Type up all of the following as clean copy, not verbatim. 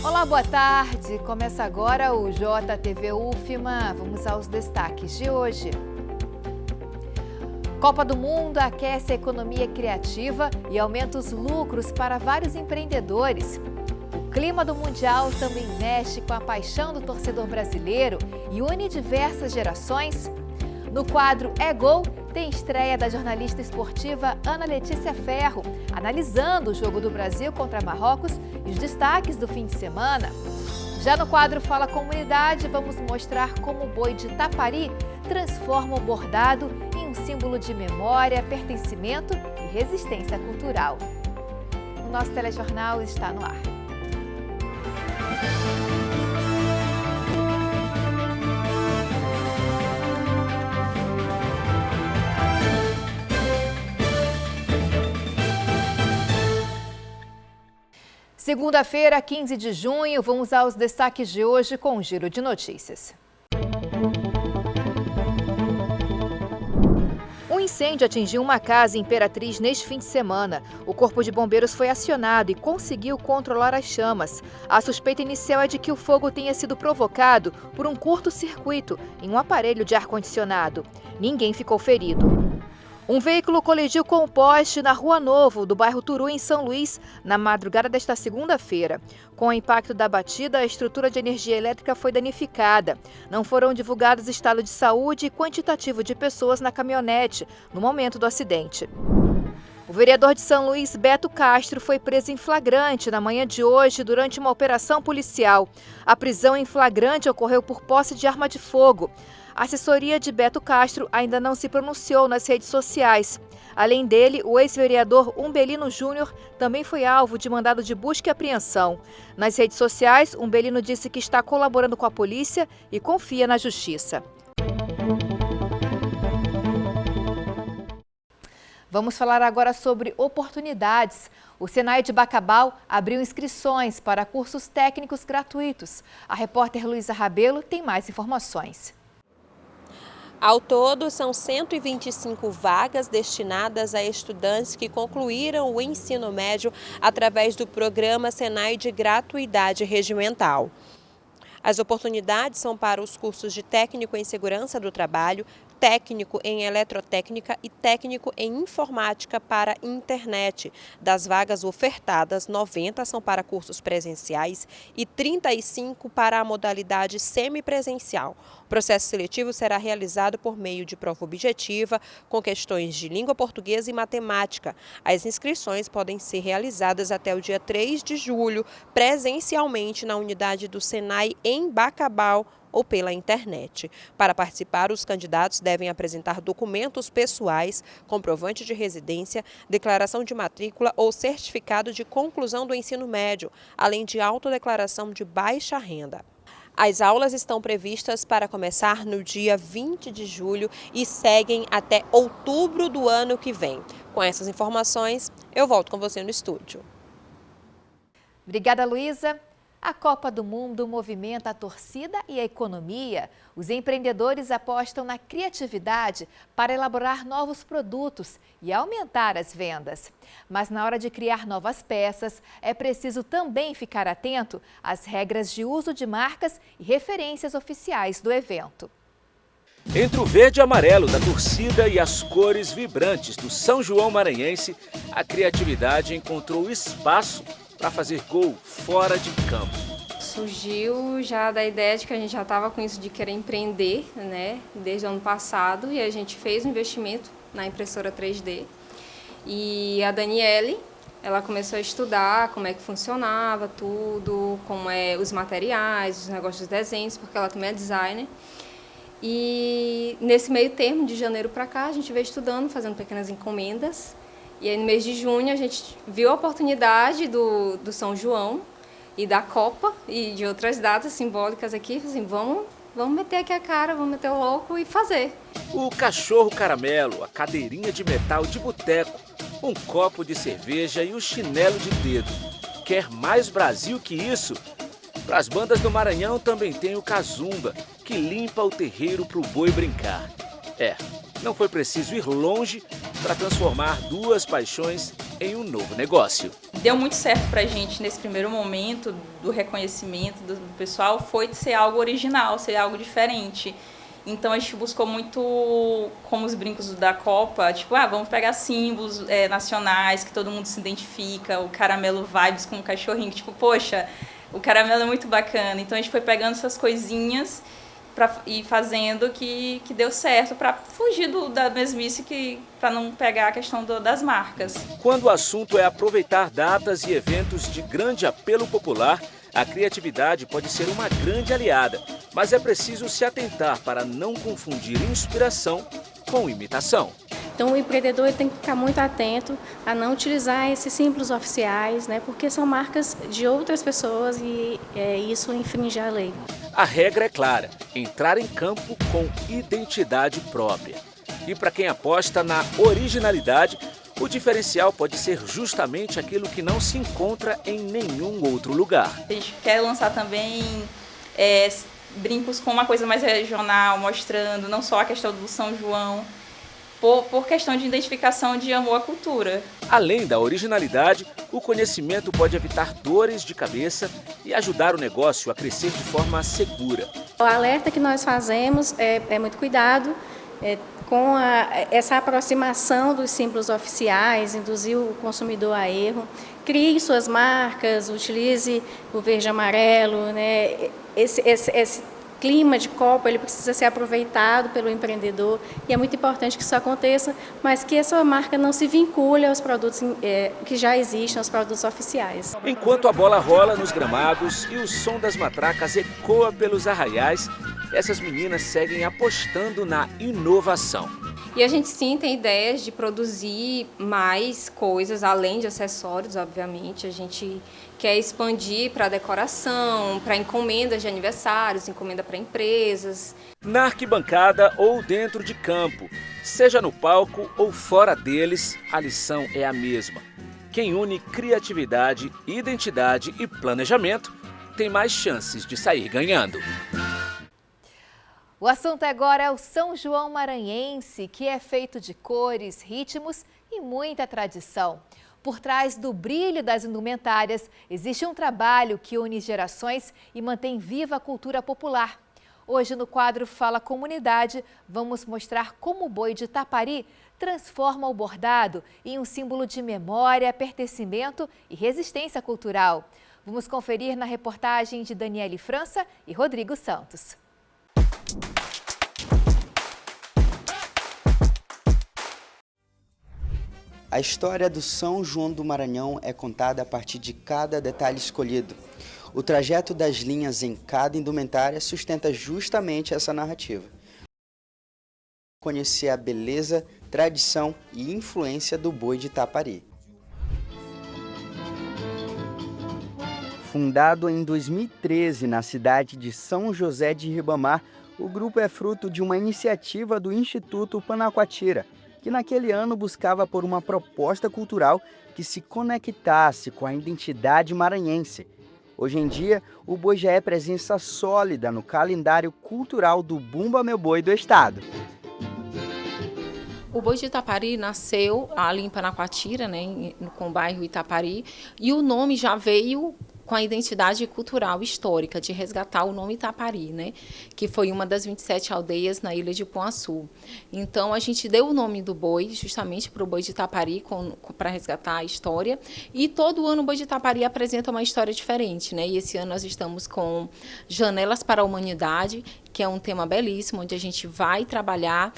Olá, boa tarde. Começa agora o JTV UFMA. Vamos aos destaques de hoje. Copa do Mundo aquece a economia criativa e aumenta os lucros para vários empreendedores. O clima do Mundial também mexe com a paixão do torcedor brasileiro e une diversas gerações. No quadro É Gol, tem estreia da jornalista esportiva Ana Letícia Ferro, analisando o jogo do Brasil contra Marrocos e os destaques do fim de semana. Já no quadro Fala Comunidade, vamos mostrar como o boi de Tapari transforma o bordado em um símbolo de memória, pertencimento e resistência cultural. O nosso telejornal está no ar. Segunda-feira, 15 de junho, vamos aos destaques de hoje com o Giro de Notícias. Um incêndio atingiu uma casa em Imperatriz neste fim de semana. O Corpo de Bombeiros foi acionado e conseguiu controlar as chamas. A suspeita inicial é de que o fogo tenha sido provocado por um curto-circuito em um aparelho de ar-condicionado. Ninguém ficou ferido. Um veículo colidiu com um poste na Rua Novo, do bairro Turu, em São Luís, na madrugada desta segunda-feira. Com o impacto da batida, a estrutura de energia elétrica foi danificada. Não foram divulgados estado de saúde e quantitativo de pessoas na caminhonete no momento do acidente. O vereador de São Luís, Beto Castro, foi preso em flagrante na manhã de hoje durante uma operação policial. A prisão em flagrante ocorreu por posse de arma de fogo. A assessoria de Beto Castro ainda não se pronunciou nas redes sociais. Além dele, o ex-vereador Umbelino Júnior também foi alvo de mandado de busca e apreensão. Nas redes sociais, Umbelino disse que está colaborando com a polícia e confia na justiça. Vamos falar agora sobre oportunidades. O Senai de Bacabal abriu inscrições para cursos técnicos gratuitos. A repórter Luísa Rabelo tem mais informações. Ao todo, são 125 vagas destinadas a estudantes que concluíram o ensino médio através do programa Senai de Gratuidade Regimental. As oportunidades são para os cursos de técnico em segurança do trabalho, técnico em eletrotécnica e técnico em informática para internet. Das vagas ofertadas, 90 são para cursos presenciais e 35 para a modalidade semipresencial. O processo seletivo será realizado por meio de prova objetiva, com questões de língua portuguesa e matemática. As inscrições podem ser realizadas até o dia 3 de julho, presencialmente na unidade do Senai em Bacabal, ou pela internet. Para participar, os candidatos devem apresentar documentos pessoais, comprovante de residência, declaração de matrícula ou certificado de conclusão do ensino médio, além de autodeclaração de baixa renda. As aulas estão previstas para começar no dia 20 de julho e seguem até outubro do ano que vem. Com essas informações, eu volto com você no estúdio. Obrigada, Luísa. A Copa do Mundo movimenta a torcida e a economia. Os empreendedores apostam na criatividade para elaborar novos produtos e aumentar as vendas. Mas na hora de criar novas peças, é preciso também ficar atento às regras de uso de marcas e referências oficiais do evento. Entre o verde e amarelo da torcida e as cores vibrantes do São João maranhense, a criatividade encontrou espaço para fazer gol fora de campo. Surgiu já da ideia de que a gente já estava com isso de querer empreender, né, desde o ano passado, e a gente fez um investimento na impressora 3D. E a Daniele, ela começou a estudar como é que funcionava tudo, como é os materiais, os negócios dos desenhos, porque ela também é designer. E nesse meio termo, de janeiro para cá, a gente veio estudando, fazendo pequenas encomendas. E aí no mês de junho a gente viu a oportunidade do São João e da Copa e de outras datas simbólicas aqui, assim, vamos meter aqui a cara, vamos meter o louco e fazer. O cachorro caramelo, a cadeirinha de metal de boteco, um copo de cerveja e o chinelo de dedo. Quer mais Brasil que isso? Para as bandas do Maranhão também tem o Cazumba, que limpa o terreiro para o boi brincar. Não foi preciso ir longe para transformar duas paixões em um novo negócio. deu muito certo pra gente nesse primeiro momento do reconhecimento do pessoal foi de ser algo original, ser algo diferente. Então a gente buscou muito, como os brincos da Copa, tipo, vamos pegar símbolos nacionais que todo mundo se identifica, o caramelo vibes com o cachorrinho, que, tipo, poxa, o caramelo é muito bacana. Então a gente foi pegando essas coisinhas e fazendo que deu certo para fugir da mesmice, para não pegar a questão das marcas. Quando o assunto é aproveitar datas e eventos de grande apelo popular, a criatividade pode ser uma grande aliada, mas é preciso se atentar para não confundir inspiração com imitação. Então o empreendedor tem que ficar muito atento a não utilizar esses símbolos oficiais, né, porque são marcas de outras pessoas e isso infringe a lei. A regra é clara, entrar em campo com identidade própria. E para quem aposta na originalidade, o diferencial pode ser justamente aquilo que não se encontra em nenhum outro lugar. A gente quer lançar também brincos com uma coisa mais regional, mostrando não só a questão do São João, por questão de identificação de amor à cultura. Além da originalidade, o conhecimento pode evitar dores de cabeça e ajudar o negócio a crescer de forma segura. O alerta que nós fazemos é muito cuidado com essa aproximação dos símbolos oficiais, induzir o consumidor a erro. Crie suas marcas, utilize o verde e amarelo, né? Esse clima de Copa, ele precisa ser aproveitado pelo empreendedor e é muito importante que isso aconteça, mas que essa marca não se vincule aos produtos que já existem, aos produtos oficiais. Enquanto a bola rola nos gramados e o som das matracas ecoa pelos arraiais, essas meninas seguem apostando na inovação. E a gente sim tem ideias de produzir mais coisas, além de acessórios, obviamente. A gente quer expandir para decoração, para encomendas de aniversários, encomenda para empresas. Na arquibancada ou dentro de campo, seja no palco ou fora deles, a lição é a mesma. Quem une criatividade, identidade e planejamento tem mais chances de sair ganhando. O assunto agora é o São João maranhense, que é feito de cores, ritmos e muita tradição. Por trás do brilho das indumentárias, existe um trabalho que une gerações e mantém viva a cultura popular. Hoje, no quadro Fala Comunidade, vamos mostrar como o boi de Tapari transforma o bordado em um símbolo de memória, pertencimento e resistência cultural. Vamos conferir na reportagem de Daniele França e Rodrigo Santos. A história do São João do Maranhão é contada a partir de cada detalhe escolhido. O trajeto das linhas em cada indumentária sustenta justamente essa narrativa. Conhecer a beleza, tradição e influência do boi de Tapari. Fundado em 2013 na cidade de São José de Ribamar, o grupo é fruto de uma iniciativa do Instituto Panacoatira, que naquele ano buscava por uma proposta cultural que se conectasse com a identidade maranhense. Hoje em dia, o boi já é presença sólida no calendário cultural do Bumba Meu Boi do estado. O boi de Tapari nasceu ali em Panacoatira, né, com o bairro Itapari, e o nome já veio com a identidade cultural histórica de resgatar o nome Itapari, né, que foi uma das 27 aldeias na ilha de Poaçu. Então, a gente deu o nome do boi justamente para o boi de Itapari, para resgatar a história. E todo ano o boi de Itapari apresenta uma história diferente, né? E esse ano nós estamos com Janelas para a Humanidade, que é um tema belíssimo, onde a gente vai trabalhar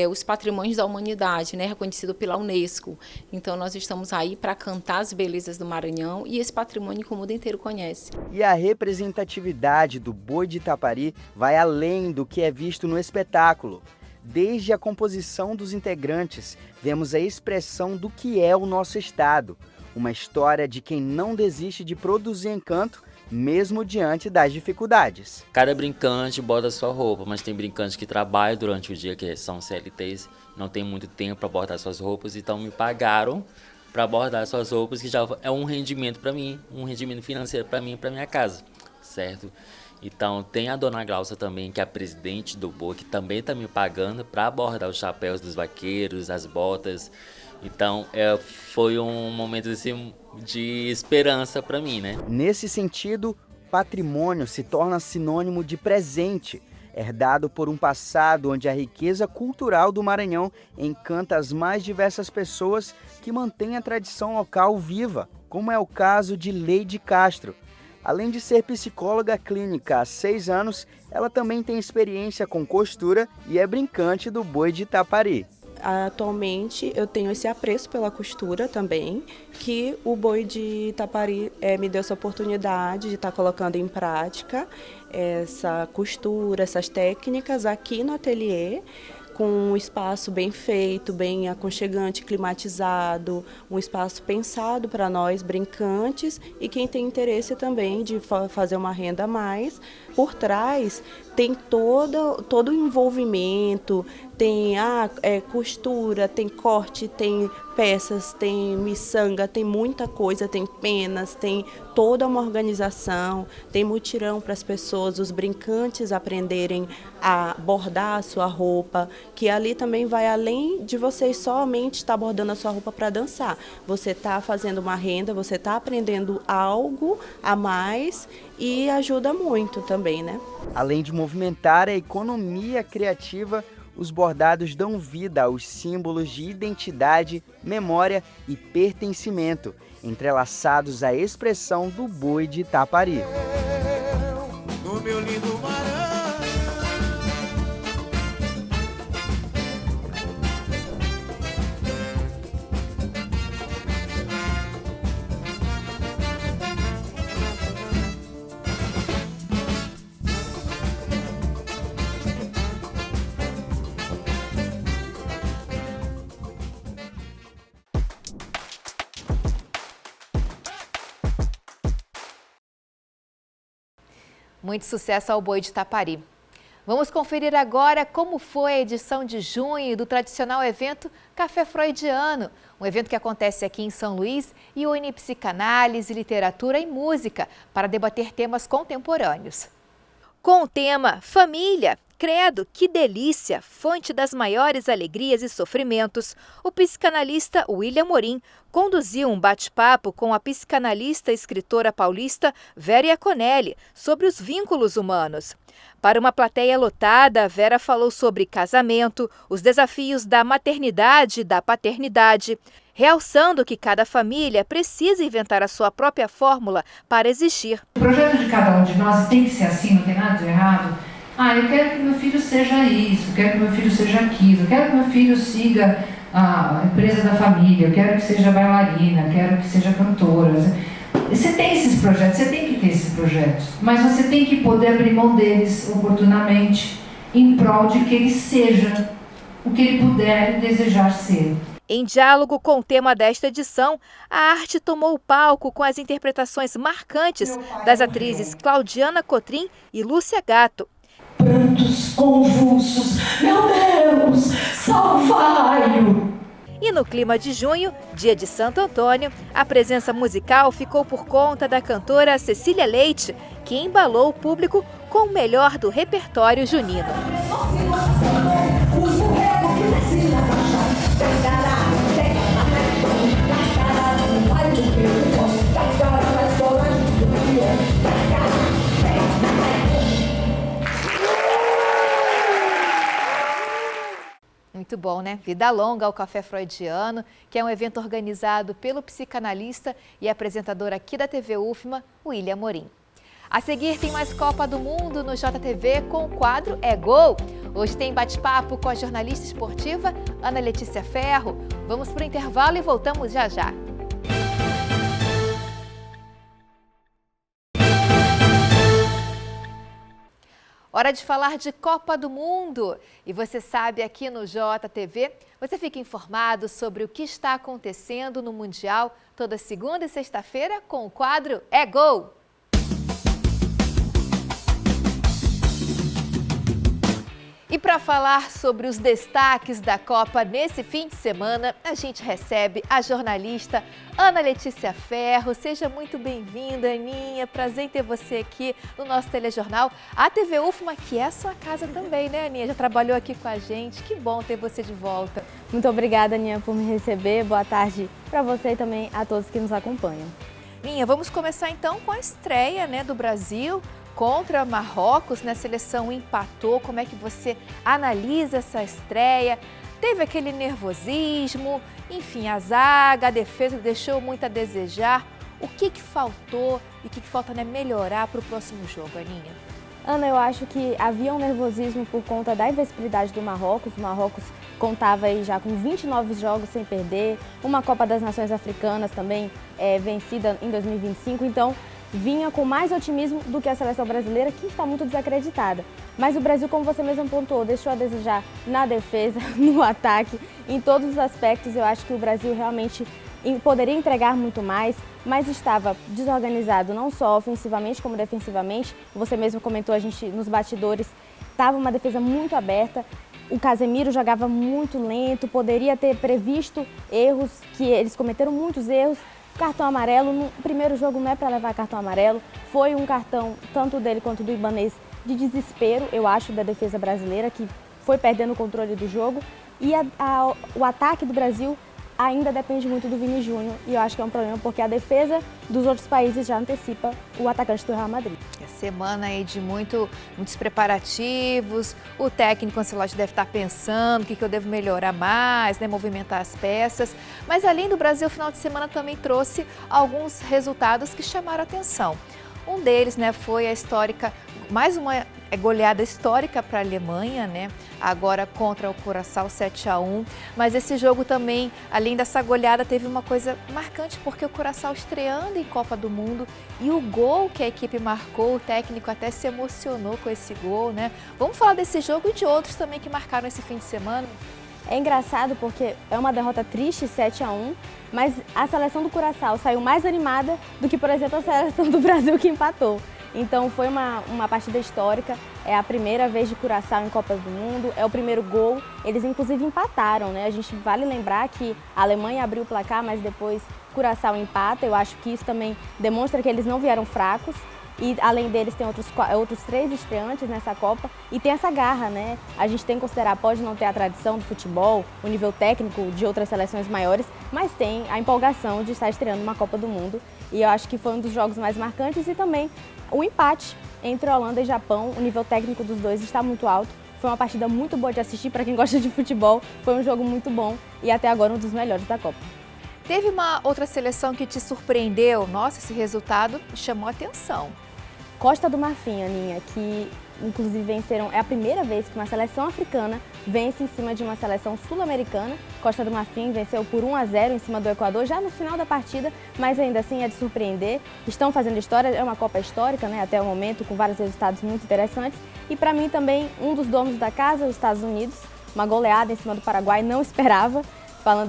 os patrimônios da humanidade, né, reconhecido pela Unesco. Então, nós estamos aí para cantar as belezas do Maranhão e esse patrimônio que o mundo inteiro conhece. E a representatividade do boi de Tapari vai além do que é visto no espetáculo. Desde a composição dos integrantes, vemos a expressão do que é o nosso estado. Uma história de quem não desiste de produzir encanto, mesmo diante das dificuldades. Cada brincante bota a sua roupa, mas tem brincantes que trabalham durante o dia, que são CLTs, não tem muito tempo para bordar suas roupas, então me pagaram para bordar suas roupas, que já é um rendimento para mim, um rendimento financeiro para mim e para minha casa, certo? Então tem a dona Glaucia também, que é a presidente do boi, que também está me pagando para bordar os chapéus dos vaqueiros, as botas, Então, foi um momento assim, de esperança para mim, né? Nesse sentido, patrimônio se torna sinônimo de presente, herdado por um passado onde a riqueza cultural do Maranhão encanta as mais diversas pessoas que mantêm a tradição local viva, como é o caso de Leide Castro. Além de ser psicóloga clínica há 6 anos, ela também tem experiência com costura e é brincante do boi de Itapari. Atualmente eu tenho esse apreço pela costura também, que o boi de Itapari me deu essa oportunidade de estar colocando em prática essa costura, essas técnicas aqui no ateliê, com um espaço bem feito, bem aconchegante, climatizado, um espaço pensado para nós brincantes e quem tem interesse também de fazer uma renda a mais. Por trás tem todo o envolvimento, tem costura, tem corte, tem peças, tem miçanga, tem muita coisa, tem penas, tem toda uma organização, tem mutirão para as pessoas, os brincantes aprenderem a bordar a sua roupa, que ali também vai além de vocês somente estar bordando a sua roupa para dançar. Você está fazendo uma renda, você está aprendendo algo a mais e ajuda muito também, né? Além de movimentar a economia criativa, os bordados dão vida aos símbolos de identidade, memória e pertencimento, entrelaçados à expressão do boi de Itapari. No meu lindo Maranhão. Muito sucesso ao boi de Itapari. Vamos conferir agora como foi a edição de junho do tradicional evento Café Freudiano, um evento que acontece aqui em São Luís e une psicanálise, literatura e música para debater temas contemporâneos. Com o tema Família, credo, que delícia, fonte das maiores alegrias e sofrimentos, o psicanalista William Morim conduziu um bate-papo com a psicanalista e escritora paulista Vera Iaconelli sobre os vínculos humanos. Para uma plateia lotada, Vera falou sobre casamento, os desafios da maternidade e da paternidade, realçando que cada família precisa inventar a sua própria fórmula para existir. O projeto de cada um de nós tem que ser assim, não tem nada de errado. Eu quero que meu filho seja isso, eu quero que meu filho seja aquilo, eu quero que meu filho siga a empresa da família, eu quero que seja bailarina, eu quero que seja cantora. Você tem esses projetos, você tem que ter esses projetos, mas você tem que poder abrir mão deles oportunamente em prol de que ele seja o que ele puder desejar ser. Em diálogo com o tema desta edição, a arte tomou o palco com as interpretações marcantes das atrizes Claudiana Cotrim e Lúcia Gatto. Prantos convulsos, meu Deus, salvai-o! E no clima de junho, dia de Santo Antônio, a presença musical ficou por conta da cantora Cecília Leite, que embalou o público com o melhor do repertório junino. Muito bom, né? Vida longa ao Café Freudiano, que é um evento organizado pelo psicanalista e apresentador aqui da TV UFMA, William Morim. A seguir tem mais Copa do Mundo no JTV com o quadro É Gol. Hoje tem bate-papo com a jornalista esportiva Ana Letícia Ferro. Vamos para o intervalo e voltamos já já. Hora de falar de Copa do Mundo. E você sabe, aqui no JTV, você fica informado sobre o que está acontecendo no Mundial toda segunda e sexta-feira com o quadro É Gol. E para falar sobre os destaques da Copa nesse fim de semana, a gente recebe a jornalista Ana Letícia Ferro. Seja muito bem-vinda, Aninha. Prazer em ter você aqui no nosso telejornal. A TV UFMA, que é a sua casa também, né, Aninha? Já trabalhou aqui com a gente. Que bom ter você de volta. Muito obrigada, Aninha, por me receber. Boa tarde para você e também a todos que nos acompanham. Aninha, vamos começar então com a estreia, né, do Brasil contra Marrocos, né? A seleção empatou. Como é que você analisa essa estreia? Teve aquele nervosismo, enfim, a zaga, a defesa deixou muito a desejar. O que faltou e o que falta, né, melhorar para o próximo jogo, Aninha? Ana, eu acho que havia um nervosismo por conta da invencibilidade do Marrocos. O Marrocos contava aí já com 29 jogos sem perder, uma Copa das Nações Africanas também vencida em 2025, então vinha com mais otimismo do que a seleção brasileira, que está muito desacreditada. Mas o Brasil, como você mesmo pontuou, deixou a desejar na defesa, no ataque, em todos os aspectos. Eu acho que o Brasil realmente poderia entregar muito mais, mas estava desorganizado não só ofensivamente como defensivamente. Você mesmo comentou, a gente nos bastidores, estava uma defesa muito aberta. O Casemiro jogava muito lento, poderia ter previsto erros, que eles cometeram muitos erros. Cartão amarelo, no primeiro jogo não é para levar cartão amarelo, foi um cartão, tanto dele quanto do Ibanez, de desespero, eu acho, da defesa brasileira, que foi perdendo o controle do jogo. E o ataque do Brasil ainda depende muito do Vini Júnior, e eu acho que é um problema porque a defesa dos outros países já antecipa o atacante do Real Madrid. Semana aí de muitos preparativos, o técnico Ancelotti deve estar pensando o que eu devo melhorar mais, né, movimentar as peças. Mas além do Brasil, o final de semana também trouxe alguns resultados que chamaram a atenção. Um deles, né, foi a histórica, mais uma goleada histórica para a Alemanha, né? Agora contra o Curaçao 7-1. Mas esse jogo também, além dessa goleada, teve uma coisa marcante, porque o Curaçao estreando em Copa do Mundo e o gol que a equipe marcou, o técnico até se emocionou com esse gol, né? Vamos falar desse jogo e de outros também que marcaram esse fim de semana? É engraçado porque é uma derrota triste, 7-1, mas a seleção do Curaçao saiu mais animada do que, por exemplo, a seleção do Brasil que empatou. Então foi uma partida histórica, é a primeira vez de Curaçao em Copa do Mundo, é o primeiro gol, eles inclusive empataram, né? A gente vale lembrar que a Alemanha abriu o placar, mas depois Curaçao empata. Eu acho que isso também demonstra que eles não vieram fracos. E além deles tem outros 3 estreantes nessa Copa e tem essa garra, né? A gente tem que considerar, pode não ter a tradição do futebol, o nível técnico de outras seleções maiores, mas tem a empolgação de estar estreando uma Copa do Mundo. E eu acho que foi um dos jogos mais marcantes e também o empate entre Holanda e Japão. O nível técnico dos dois está muito alto. Foi uma partida muito boa de assistir para quem gosta de futebol. Foi um jogo muito bom e até agora um dos melhores da Copa. Teve uma outra seleção que te surpreendeu? Nossa, esse resultado chamou a atenção. Costa do Marfim, Aninha, que inclusive venceram, é a primeira vez que uma seleção africana vence em cima de uma seleção sul-americana. Costa do Marfim venceu por 1-0 em cima do Equador, já no final da partida, mas ainda assim é de surpreender. Estão fazendo história, é uma Copa histórica, né, até o momento, com vários resultados muito interessantes. E para mim também, um dos donos da casa, os Estados Unidos, uma goleada em cima do Paraguai, não esperava,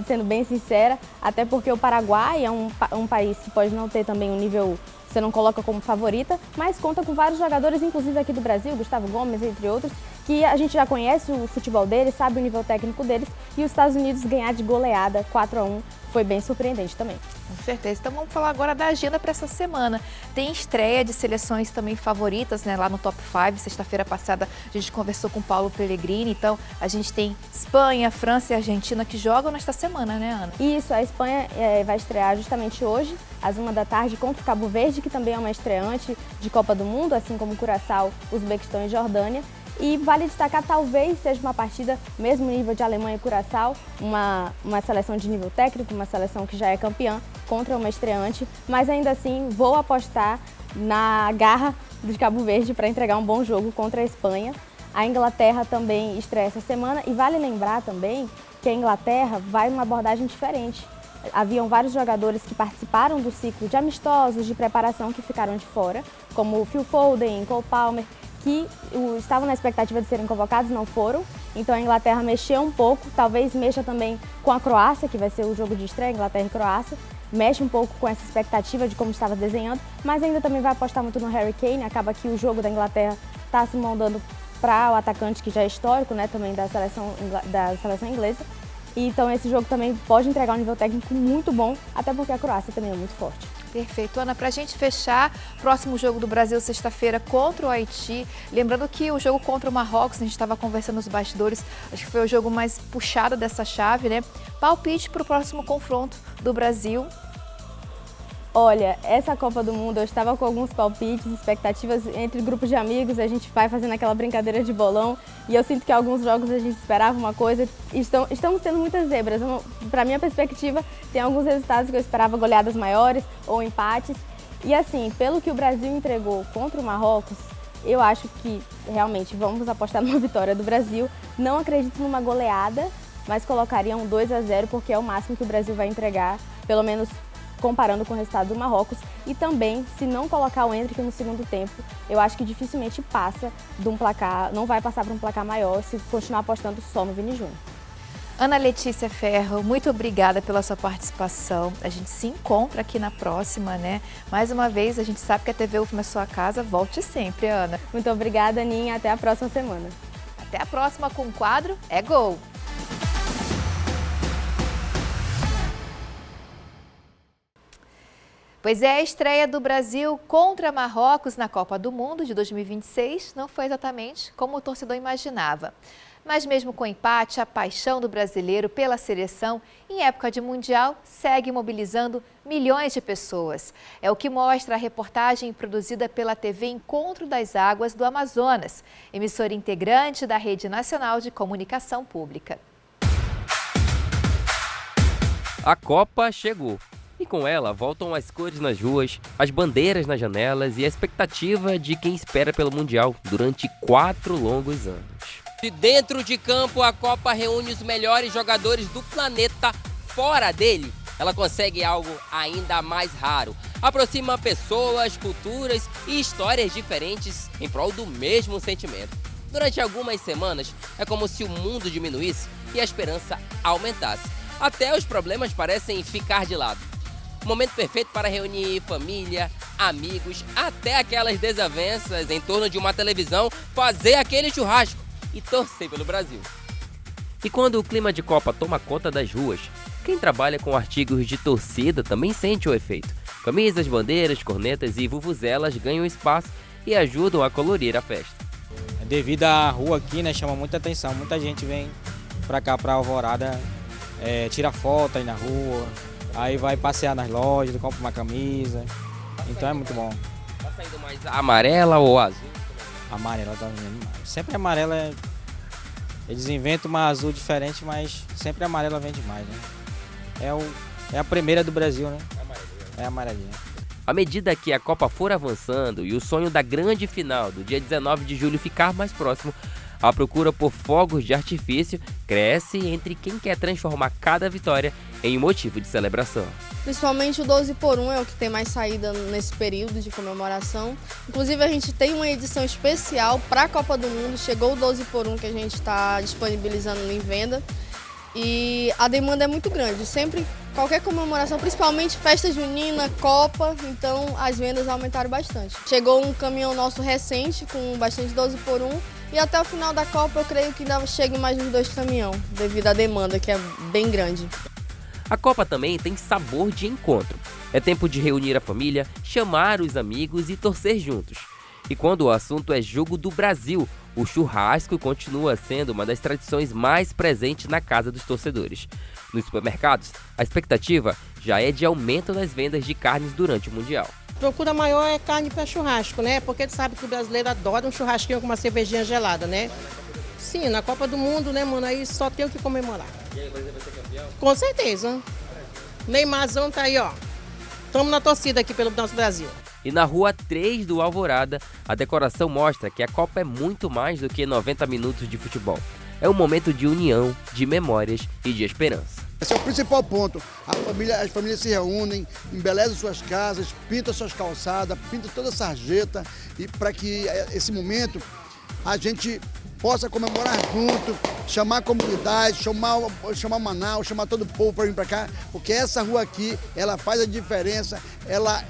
sendo bem sincera, até porque o Paraguai é um país que pode não ter também um nível, você não coloca como favorita, mas conta com vários jogadores, inclusive aqui do Brasil, Gustavo Gomes, entre outros, que a gente já conhece o futebol deles, sabe o nível técnico deles, e os Estados Unidos ganhar de goleada 4-1 foi bem surpreendente também. Com certeza. Então vamos falar agora da agenda para essa semana. Tem estreia de seleções também favoritas, né, lá no Top 5. Sexta-feira passada a gente conversou com o Paulo Pellegrini, então a gente tem Espanha, França e Argentina que jogam nesta semana, né, Ana? Isso, a Espanha vai estrear justamente hoje, às 1 da tarde, contra o Cabo Verde, que também é uma estreante de Copa do Mundo, assim como Curaçao, Uzbequistão e Jordânia. E vale destacar, talvez seja uma partida, mesmo nível de Alemanha e Curaçao, uma seleção de nível técnico, uma seleção que já é campeã contra uma estreante, mas ainda assim vou apostar na garra de Cabo Verde para entregar um bom jogo contra a Espanha. A Inglaterra também estreia essa semana e vale lembrar também que a Inglaterra vai numa abordagem diferente. Haviam vários jogadores que participaram do ciclo de amistosos, de preparação, que ficaram de fora, como Phil Foden, Cole Palmer, que estavam na expectativa de serem convocados, não foram. Então a Inglaterra mexeu um pouco, talvez mexa também com a Croácia, que vai ser o jogo de estreia, Inglaterra e Croácia. Mexe um pouco com essa expectativa de como estava desenhando, mas ainda também vai apostar muito no Harry Kane. Acaba que o jogo da Inglaterra está se moldando para o atacante que já é histórico, né, também da seleção inglesa. E, então esse jogo também pode entregar um nível técnico muito bom, até porque a Croácia também é muito forte. Perfeito. Ana, para a gente fechar, próximo jogo do Brasil, sexta-feira, contra o Haiti. Lembrando que o jogo contra o Marrocos, a gente estava conversando nos bastidores, acho que foi o jogo mais puxado dessa chave, né? Palpite para o próximo confronto do Brasil. Olha, essa Copa do Mundo, eu estava com alguns palpites, expectativas entre grupos de amigos, a gente vai fazendo aquela brincadeira de bolão e eu sinto que alguns jogos a gente esperava uma coisa e estamos tendo muitas zebras. Para minha perspectiva, tem alguns resultados que eu esperava goleadas maiores ou empates. E assim, pelo que o Brasil entregou contra o Marrocos, eu acho que realmente vamos apostar numa vitória do Brasil. Não acredito numa goleada, mas colocaria um 2-0 porque é o máximo que o Brasil vai entregar, pelo menos comparando com o resultado do Marrocos. E também, se não colocar o Endrick no segundo tempo, eu acho que dificilmente passa de um placar, não vai passar para um placar maior se continuar apostando só no Vini Júnior. Ana Letícia Ferro, muito obrigada pela sua participação. A gente se encontra aqui na próxima, né? Mais uma vez, a gente sabe que a TV UFMA é sua casa. Volte sempre, Ana. Muito obrigada, Aninha. Até a próxima semana. Até a próxima com o quadro É Gol! Pois é, a estreia do Brasil contra Marrocos na Copa do Mundo de 2026 não foi exatamente como o torcedor imaginava. Mas mesmo com empate, a paixão do brasileiro pela seleção em época de Mundial segue mobilizando milhões de pessoas. É o que mostra a reportagem produzida pela TV Encontro das Águas do Amazonas, emissora integrante da Rede Nacional de Comunicação Pública. A Copa chegou. E com ela voltam as cores nas ruas, as bandeiras nas janelas e a expectativa de quem espera pelo Mundial durante 4 longos anos. De dentro de campo, a Copa reúne os melhores jogadores do planeta. Fora dele, ela consegue algo ainda mais raro. Aproxima pessoas, culturas e histórias diferentes em prol do mesmo sentimento. Durante algumas semanas, é como se o mundo diminuísse e a esperança aumentasse. Até os problemas parecem ficar de lado. Momento perfeito para reunir família, amigos, até aquelas desavenças em torno de uma televisão, fazer aquele churrasco e torcer pelo Brasil. E quando o clima de Copa toma conta das ruas, quem trabalha com artigos de torcida também sente o efeito. Camisas, bandeiras, cornetas e vuvuzelas ganham espaço e ajudam a colorir a festa. Devido à rua aqui, né, chama muita atenção. Muita gente vem pra cá, pra Alvorada, tira foto aí na rua. Aí vai passear nas lojas, compra uma camisa, então é muito bom. Tá saindo mais amarela ou azul? Amarela tá vendo mais. Sempre amarela, eles inventam uma azul diferente, mas sempre a amarela vende mais, né? É a primeira do Brasil, né? É amarelinha. À medida que a Copa for avançando e o sonho da grande final do dia 19 de julho ficar mais próximo, a procura por fogos de artifício cresce entre quem quer transformar cada vitória em motivo de celebração. Principalmente o 12 por 1 é o que tem mais saída nesse período de comemoração. Inclusive a gente tem uma edição especial para a Copa do Mundo, chegou o 12 por 1 que a gente está disponibilizando em venda. E a demanda é muito grande, sempre qualquer comemoração, principalmente festa junina, Copa, então as vendas aumentaram bastante. Chegou um caminhão nosso recente com bastante 12 por 1 e até o final da Copa eu creio que ainda chegue mais uns 2 caminhões, devido à demanda que é bem grande. A Copa também tem sabor de encontro. É tempo de reunir a família, chamar os amigos e torcer juntos. E quando o assunto é jogo do Brasil, o churrasco continua sendo uma das tradições mais presentes na casa dos torcedores. Nos supermercados, a expectativa já é de aumento nas vendas de carnes durante o Mundial. A procura maior é carne para churrasco, né? Porque tu sabe que o brasileiro adora um churrasquinho com uma cervejinha gelada, né? Sim, na Copa do Mundo, né, mano? Aí só tem o que comemorar. E aí, o Brasil vai ser campeão? Com certeza. Neymarzão tá aí, ó. Estamos na torcida aqui pelo nosso Brasil. E na Rua 3 do Alvorada, a decoração mostra que a Copa é muito mais do que 90 minutos de futebol. É um momento de união, de memórias e de esperança. Esse é o principal ponto. As famílias se reúnem, embelezam suas casas, pintam suas calçadas, pintam toda a sarjeta, e para que esse momento a gente possa comemorar junto, chamar a comunidade, chamar Manaus, chamar todo o povo para vir para cá, porque essa rua aqui, ela faz a diferença, ela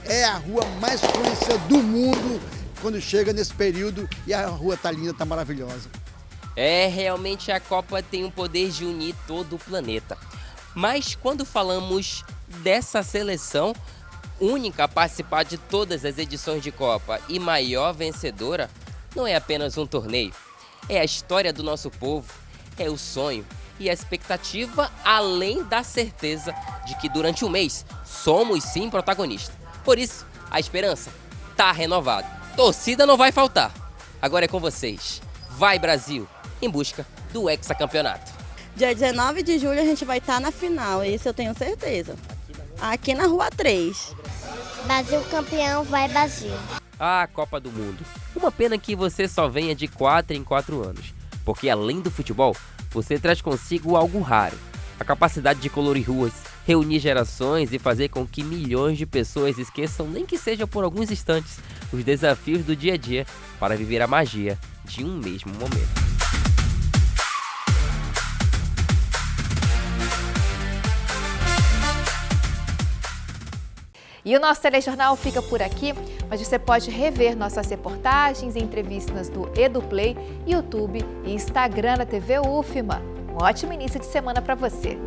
é a rua mais conhecida do mundo quando chega nesse período e a rua tá linda, tá maravilhosa. Realmente a Copa tem o poder de unir todo o planeta. Mas quando falamos dessa seleção única a participar de todas as edições de Copa e maior vencedora, não é apenas um torneio. É a história do nosso povo, é o sonho e a expectativa, além da certeza de que durante o mês somos sim protagonistas. Por isso, a esperança tá renovada. Torcida não vai faltar. Agora é com vocês. Vai Brasil, em busca do hexacampeonato. Dia 19 de julho a gente vai estar na final, isso eu tenho certeza. Aqui na Rua 3. Brasil campeão, vai Brasil. A Copa do Mundo. Uma pena que você só venha de 4 em 4 anos. Porque além do futebol, você traz consigo algo raro. A capacidade de colorir ruas, reunir gerações e fazer com que milhões de pessoas esqueçam, nem que seja por alguns instantes, os desafios do dia a dia para viver a magia de um mesmo momento. E o nosso telejornal fica por aqui, mas você pode rever nossas reportagens e entrevistas no EduPlay, YouTube e Instagram da TV UFMA. Um ótimo início de semana para você!